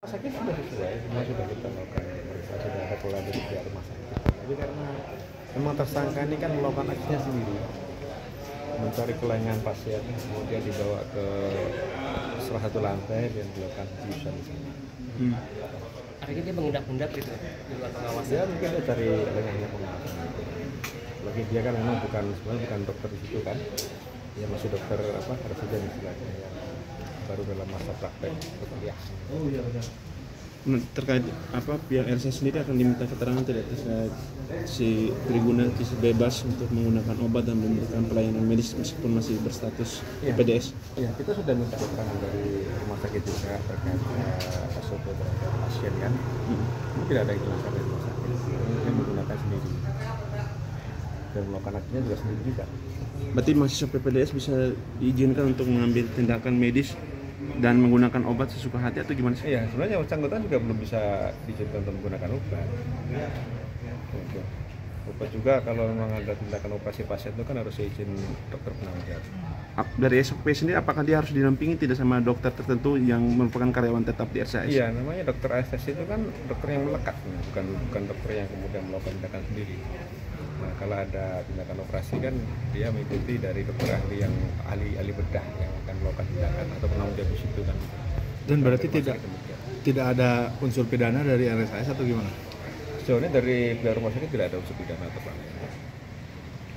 Rumah sakit sudah sesuai, semua sudah kita lakukan pemeriksaan, sudah ada pola dari pihak rumah sakit. Tapi karena memang tersangka ini kan melakukan aksinya sendiri, mencari kelengan pasien, kemudian dibawa ke salah satu lantai dan dilakukan biusan di sana. Akhirnya dia mengendap-endap gitu di luar pengawasan. Ya mungkin dia cari lengannya pengawasan. Lagi dia kan memang sebenarnya bukan dokter di situ kan, dia masih dokter resident istilahnya yang baru dalam masa praktek kuliah. Terkait pihak RSA sendiri akan diminta keterangan tidak terkait si Triguna bebas untuk menggunakan obat dan memberikan pelayanan medis meskipun masih berstatus PPDS. Iya, kita sudah minta keterangan dari rumah sakit juga terkait SOP terhadap pasien kan. Tidak ada ijazah dari rumah sakit, dia menggunakan sendiri dan melakukan aksinya juga sendiri juga. Berarti mahasiswa PPDS bisa diizinkan untuk mengambil tindakan medis dan menggunakan obat sesuka hati atau gimana sih? Iya, sebenarnya yang bersangkutan juga belum bisa diizinkan untuk menggunakan obat. Obat juga kalau memang ada tindakan operasi pasien itu kan harus izin dokter penanggung jawab. Dari SOP sendiri apakah dia harus dinampingi tidak sama dokter tertentu yang merupakan karyawan tetap di RSAS? Iya, namanya dokter ASS itu kan dokter yang melekat, bukan dokter yang kemudian melakukan tindakan sendiri. Nah, kalau ada tindakan operasi kan dia mengikuti dari dokter ahli yang ahli bedah yang akan melakukan tindakan atau penanggung jawab di situ kan. Dan berarti tidak ada unsur pidana dari RSAS atau gimana? Sejauh ini dari pihak rumah sakit tidak ada unsur pidana atau apa.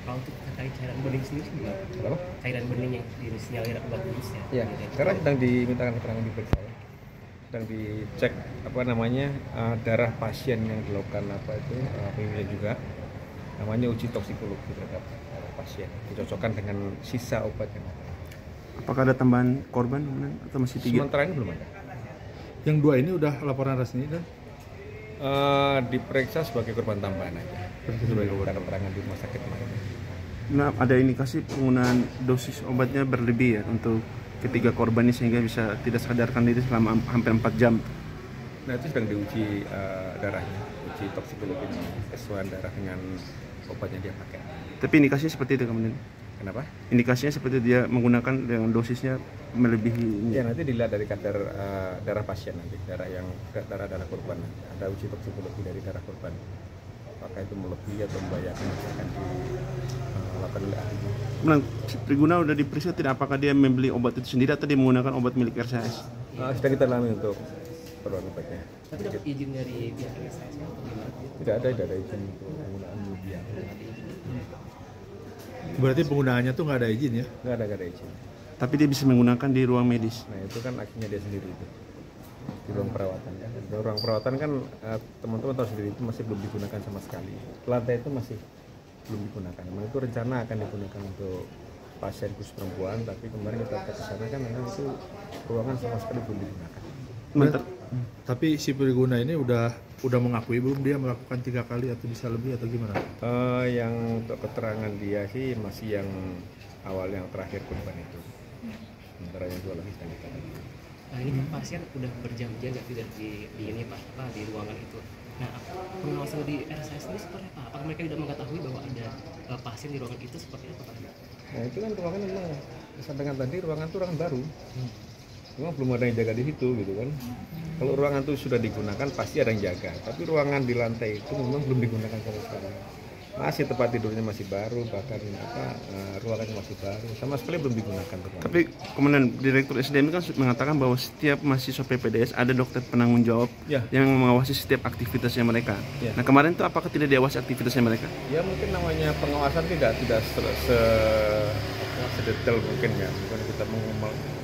Kalau untuk terkait cairan bening sendiri gimana? Apa? Cairan bening yang disinyalir obat virusnya. Iya, sekarang sedang dimintakan keterangan diperiksa ya. Sedang dicek darah pasien yang dilakukan penelitian juga. Namanya uji toksikologi terhadap pasien, dicocokkan dengan sisa obat yang ada. Apakah ada tambahan korban atau masih 3? Sementara ini belum ada. Yang 2 ini udah laporan resmi dan Diperiksa sebagai korban tambahan aja. Sebagai keterangan di rumah sakit kemarin. Nah, ada indikasi penggunaan dosis obatnya berlebih ya untuk ketiga korban ini sehingga bisa tidak sadarkan diri selama hampir 4 jam. Nah, itu sedang diuji darahnya, uji toksikologi kesesuaian darah dengan obatnya dia pakai. Tapi indikasinya seperti itu kemudian. Kenapa? Indikasinya seperti dia menggunakan dengan dosisnya melebihi. Ya, nanti dilihat dari kadar darah pasien nanti, darah korban. Ada uji toksikologi dari darah korban. Apakah itu melebihi atau membahayakan akan dilakukan oleh ahli. Kemudian Triguna udah diperiksa tidak apakah dia membeli obat itu sendiri atau dia menggunakan obat milik RSAS? Sedang kita dalami untuk keperluan obatnya. Tapi dapat izin dari pihak RSAS atau gimana? Tidak ada izin untuk penggunaan media. berarti penggunaannya tuh nggak ada izin ya? Nggak ada izin. Tapi dia bisa menggunakan di ruang medis. Nah, itu kan aksinya dia sendiri itu di ruang perawatan ya. Di ruang perawatan kan teman-teman tahu sendiri itu masih belum digunakan sama sekali. Lantai itu masih belum digunakan. Memang itu rencana akan digunakan untuk pasien khusus perempuan, tapi kemarin kita ke sana kan memang itu ruangan sama sekali belum digunakan. Tapi si Triguna ini udah mengakui belum dia melakukan 3 kali atau bisa lebih atau gimana? Yang untuk keterangan dia sih masih yang awal yang terakhir korban itu. Sementara yang 2 lagi sedang kita. Nah, ini kan pasien udah berjam-jam tidak di ini Pak, di ruangan itu. Nah, pengawasan di RSAS ini seperti apa? Apakah mereka tidak mengetahui bahwa ada pasien di ruangan itu seperti apa Pak? Nah, itu kan ruangan memang disampaikan tadi ruangan itu ruangan baru. Memang belum ada yang jaga di situ gitu kan. Kalau ruangan itu sudah digunakan pasti ada yang jaga. Tapi ruangan di lantai itu memang belum digunakan sama sekali. Masih tempat tidurnya masih baru, bahkan ruangannya masih baru, sama sekali belum digunakan. Tapi kemudian Direktur SDM kan mengatakan bahwa setiap mahasiswa PPDS ada dokter penanggung jawab yang mengawasi setiap aktivitasnya mereka. Nah, kemarin itu apakah tidak diawasi aktivitasnya mereka? Ya mungkin namanya pengawasan tidak sedetail mungkin ya.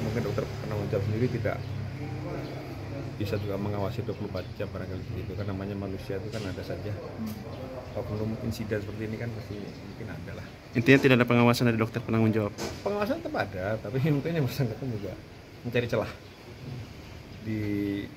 Mungkin dokter penanggung jawab sendiri tidak bisa juga mengawasi 24 jam barangkali begitu kan, namanya manusia itu kan ada saja oknum insiden seperti ini kan pasti mungkin ada lah. Intinya tidak ada pengawasan dari dokter penanggung jawab. Pengawasan tetap ada, tapi mungkin yang bersangkutan juga mencari celah di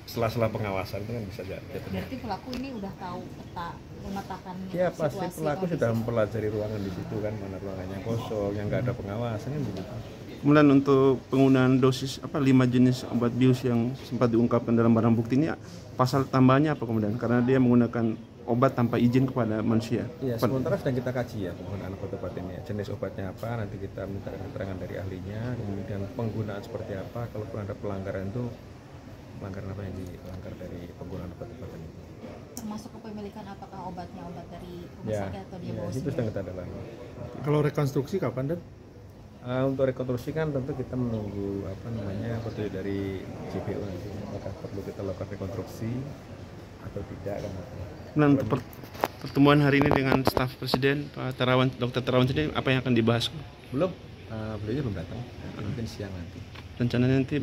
sela-sela pengawasan itu kan bisa jadi. Berarti pelaku ini udah tahu peta memetakan ya pasti pelaku sudah mempelajari ruangan di situ kan, mana ruangannya kosong yang nggak ada pengawasan kan begitu. Kemudian untuk penggunaan dosis 5 jenis obat bius yang sempat diungkapkan dalam barang bukti ini, pasal tambahannya apa kemudian? Karena dia menggunakan obat tanpa izin kepada manusia. Iya, sementara sedang kita kaji ya penggunaan obat ini. Jenis obatnya apa, nanti kita minta keterangan dari ahlinya, kemudian penggunaan seperti apa, kalaupun ada pelanggaran itu, pelanggaran apa yang dilanggar obat dari rumah Ya, sakit atau dia ya bawa itu sendiri? sedang kita dalami. Kalau rekonstruksi kapan Dan? Untuk rekonstruksi kan tentu kita menunggu petunjuk dari JPO nanti, apakah perlu kita lakukan rekonstruksi atau tidak kan. Dan untuk pertemuan hari ini dengan staf Presiden Pak Terawan, Dr. Terawan sendiri apa yang akan dibahas? Belum, beliau belum datang, mungkin siang nanti. Rencananya nanti